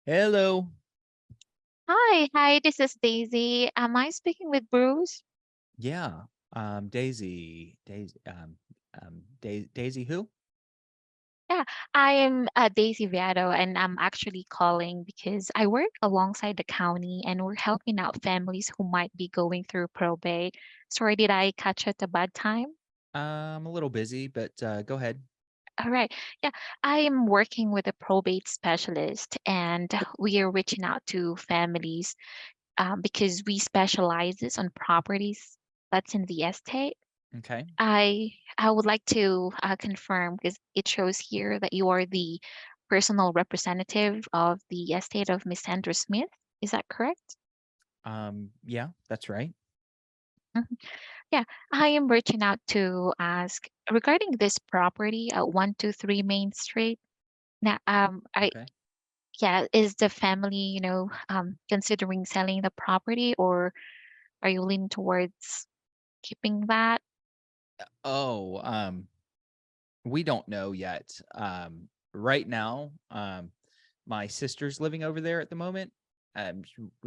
Hello. Hi, this is Daisy. Am I speaking with Bruce? Yeah. Daisy who? Yeah, I am Daisy Viado, and I'm actually calling because I work alongside the county and we're helping out families who might be going through probate. Sorry, did I catch at a bad time? I'm a little busy, but go ahead. All right. Yeah, I am working with a probate specialist, and we are reaching out to families because we specializes on properties that's in the estate. Okay. I would like to confirm because it shows here that you are the personal representative of the estate of Miss Sandra Smith. Is that correct? Yeah, that's right. Mhm. Yeah, I am reaching out to ask regarding this property at 123 Main Street. Now, Okay. is the family, considering selling the property, or are you leaning towards keeping that? Oh, we don't know yet. Right now, my sister's living over there at the moment.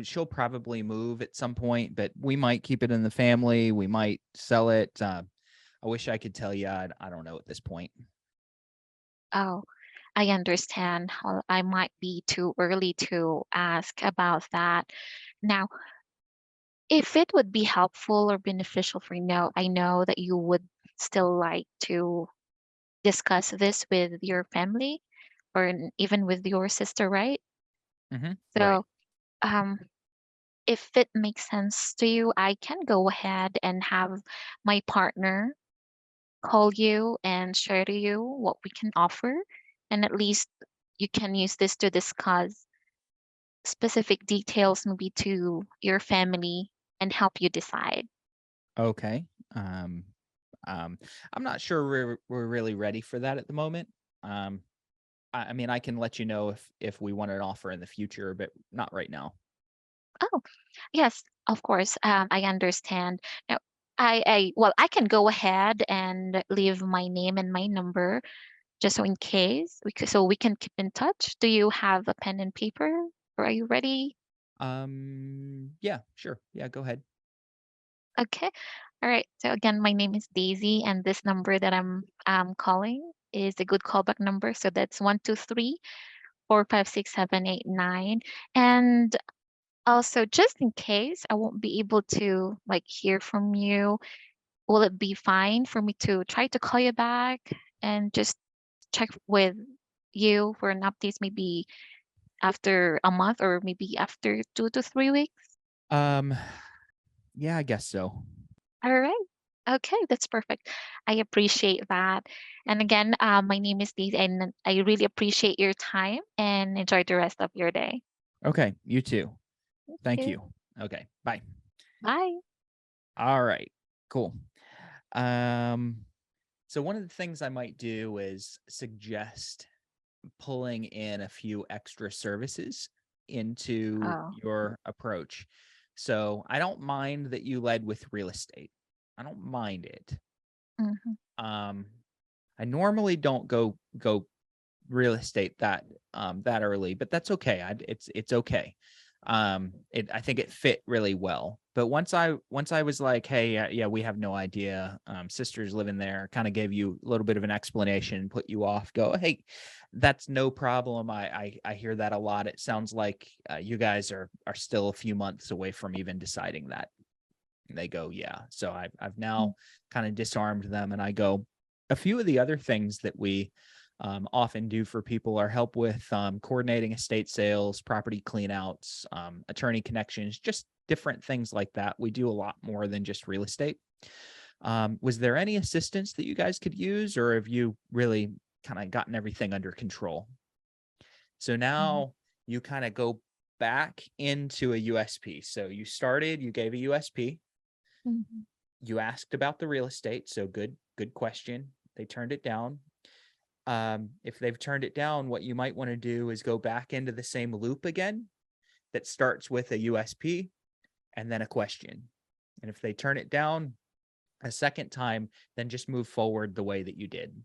She'll probably move at some point, but we might keep it in the family. We might sell it. I wish I could tell you. I don't know at this point. Oh, I understand. Well, I might be too early to ask about that. Now, if it would be helpful or beneficial for you, I know that you would still like to discuss this with your family or even with your sister, right? Right. So, um, if it makes sense to you, I can go ahead and have my partner call you and share to you what we can offer. And at least you can use this to discuss specific details maybe to your family and help you decide. Okay. Um, um, I'm not sure we're really ready for that at the moment. Um, I mean, I can let you know if we want an offer in the future, but not right now. Oh, yes, of course. I understand. Now, I can go ahead and leave my name and my number just so in case so we can keep in touch. Do you have a pen and paper? Or are you ready? Yeah, sure. Yeah, go ahead. Okay. All right. So again, my name is Daisy, and this number that I'm calling is a good callback number. So that's 123-456-789. And also, just in case I won't be able to like hear from you, will it be fine for me to try to call you back and just check with you for an update maybe after a month or maybe after 2 to 3 weeks? Um, yeah, I guess so. All right. Okay, that's perfect. I appreciate that. And again, my name is Dee, and I really appreciate your time and enjoy the rest of your day. Okay, you too. Thank Thank you. you. Okay, bye. Bye. All right, cool. Um, so one of the things I might do is suggest pulling in a few extra services into Oh. your approach. So I don't mind that you led with real estate. I don't mind it. Mhm. Um, I normally don't go real estate that early, but that's okay. It's okay. I think it fit really well. But once I was like, hey, yeah, we have no idea. Sisters living there, kind of gave you a little bit of an explanation, put you off. Go, hey, that's no problem. I hear that a lot. It sounds like you guys are still a few months away from even deciding that. And they go, yeah. So I've Mm. now kind of disarmed them, and I go, a few of the other things that we often do for people are help with coordinating estate sales, property cleanouts, attorney connections, just different things like that. We do a lot more than just real estate. Was there any assistance that you guys could use, or have you really kind of gotten everything under control? So Mhm. now you kind of go back into a USP. So you gave a USP, Mhm. you asked about the real estate. So good question. They turned it down. If they've turned it down, what you might want to do is go back into the same loop again that starts with a USP and then a question. And if they turn it down a second time, then just move forward the way that you did.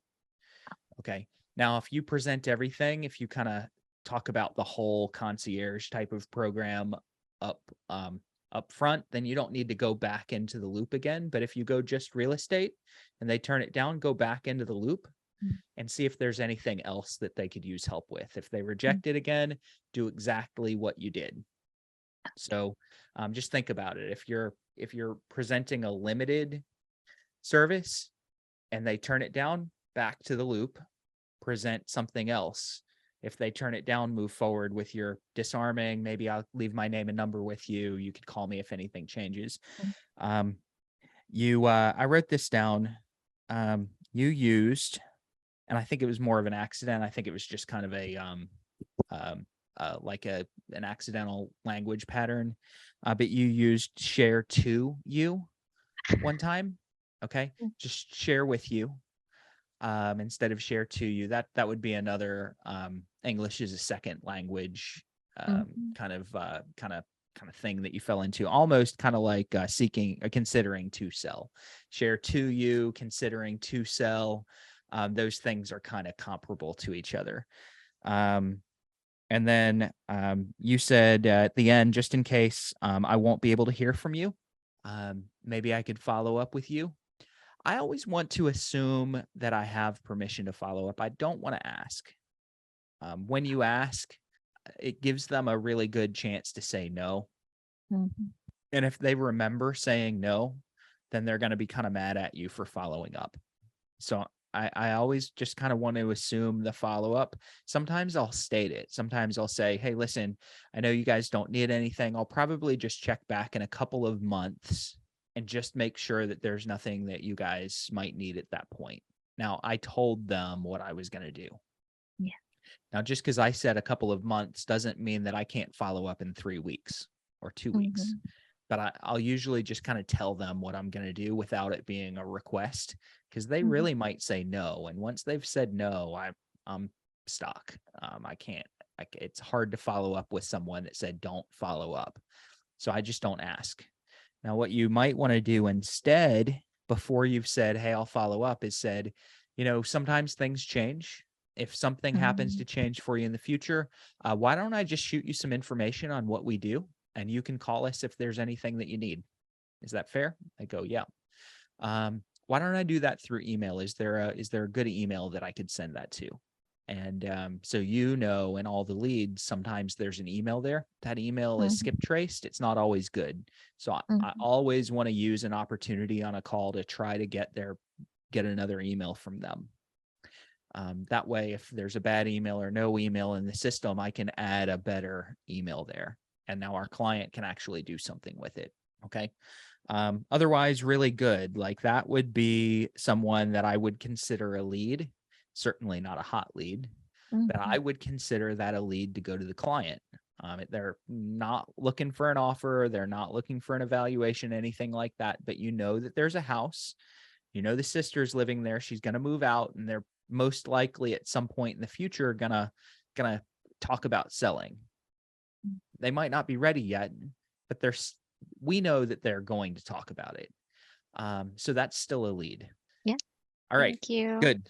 Okay. Now, if you present everything, if you kind of talk about the whole concierge type of program up up front, then you don't need to go back into the loop again. But if you go just real estate and they turn it down, go back into the loop Mm, and see if there's anything else that they could use help with. If they mm, reject it again, do exactly what you did. So just think about it. If you're presenting a limited service and they turn it down, back to the loop, present something else. If they turn it down, move forward with your disarming. Maybe I'll leave my name and number with you. You could call me if anything changes. mm, Um, I wrote this down. You used, and I think it was more of an accident. I think it was just kind of a um, like an accidental language pattern. But you used share to you one time. Okay, mm, just share with you instead of share to you. That would be another English is a second language mhm, kind of thing that you fell into, almost kind of like seeking considering to sell. Share to you, considering to sell. Those things are kind of comparable to each other. Um, and then you said at the end, just in case I won't be able to hear from you, maybe I could follow up with you. I always want to assume that I have permission to follow up. I don't want to ask. When you ask, it gives them a really good chance to say no. mhm, And if they remember saying no, then they're going to be kind of mad at you for following up. So I always just kind of want to assume the follow up. Sometimes I'll state it. Sometimes I'll say, hey, listen, I know you guys don't need anything. I'll probably just check back in a couple of months and just make sure that there's nothing that you guys might need at that point. Now, I told them what I was going to do. yeah, Now, just because I said a couple of months doesn't mean that I can't follow up in 3 weeks or 2 weeks. mhm, But I'll usually just kind of tell them what I'm going to do without it being a request because they mhm, really might say no. And once they've said no, I'm stuck. I can't. It's hard to follow up with someone that said don't follow up. So I just don't ask. Now, what you might want to do instead, before you've said, hey, I'll follow up, is said, sometimes things change. If something happens mm, to change for you in the future, why don't I just shoot you some information on what we do? And you can call us if there's anything that you need. Is that fair? I go, yeah. Why don't I do that through email? Is there a good email that I could send that to? And so in all the leads, sometimes there's an email there. That email is skip mhm, traced. It's not always good. So I mhm, always want to use an opportunity on a call to try to get another email from them. That way, if there's a bad email or no email in the system, I can add a better email there. And now our client can actually do something with it. Okay. Otherwise, really good. Like that would be someone that I would consider a lead, certainly not a hot lead, but I mhm, would consider that a lead to go to the client. They're not looking for an offer, they're not looking for an evaluation, anything like that. But that there's a house, the sister's living there, she's going to move out, and they're most likely at some point in the future gonna talk about selling. mm. They might not be ready yet, but we know that they're going to talk about it. So that's still a lead. Yeah, All right, thank you. good.